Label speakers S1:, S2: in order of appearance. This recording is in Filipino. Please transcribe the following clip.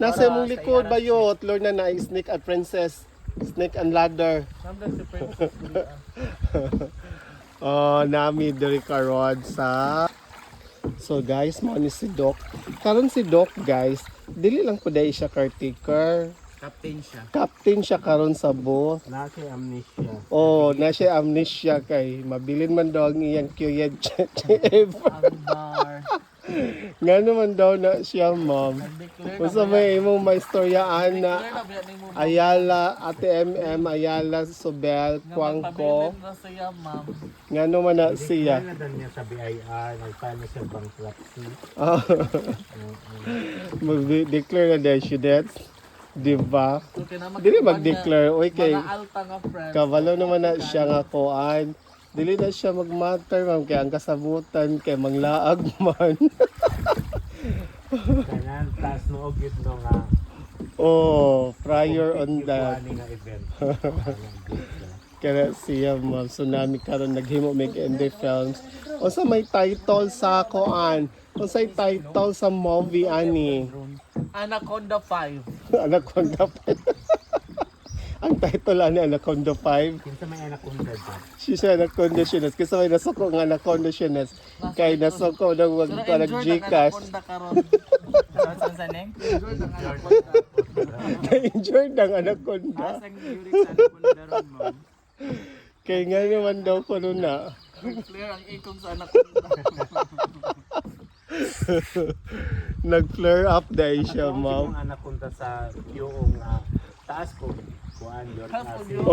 S1: Nasa imong likod ba yun? Lord na na snake and princess. Snake and ladder.
S2: Samdan si Princess Julia.
S1: Oh, nami diri karon sa So guys, mo ni si Doc. Karon si Doc guys, dili lang po dahil siya caretaker.
S2: Captain siya.
S1: Captain siya karon sa booth.
S3: Nasa amnesia.
S1: Oh, na siya amnesia kay mabilin man daw ang iyang kuyed ever.
S2: Ambar.
S1: Nga naman daw na siya, ma'am.
S2: Nag-declare
S1: Kung sa may imong maistoryaan na
S2: Declare na ba ni mo?
S1: Ayala, Ate MM, Ayala, Sobel, Kwangko.
S2: Na siya, ma'am.
S1: Nga naman na siya.
S3: Declare na daw niya sa BIR, nagfile na siya bankruptcy.
S1: Ah, mag-declare na dahil siya that. Diba?
S2: So, kinamag-
S1: Dili mag-declare. Uy, kay
S2: Mga alta nga friends.
S1: kabalo naman na siya nga kuan. Dili na siya mag-matter, ma'am. Kaya ang kasabutan, kay manglaag man.
S3: Kailan, taas no ogit no nga.
S1: Oh, prior on that.
S3: Kuhanin nga event.
S1: Kaya siya, ma'am. Tsunami karon naghimo mig indie films. O sa may title sa kuan. O sa title sa movie ani.
S2: Anaconda 5.
S1: Anaconda 5. Ang title ani Anaconda 5.
S3: Kinsa may anak kong dad.
S1: Siya Anaconda Shines. Kasi may nasuko nga Anaconda Shines. Kay nasuko na wag
S2: Pero
S1: ka
S2: enjoy ang
S1: Gcash.
S2: Anaconda karon. Saan sa neng? Enjoy ang Anaconda.
S1: Na-enjoy ng Anaconda.
S2: Asang yurik sa Anaconda ron, ma'am.
S1: Kay nga naman daw ko nun na.
S2: Clear ang ikong sa Anaconda.
S1: Nag-flare up dahil siya, ma'am.
S3: Ang anak kong sa yung taas ko. Kuhan yun.
S2: Half of
S3: Kasi
S2: you.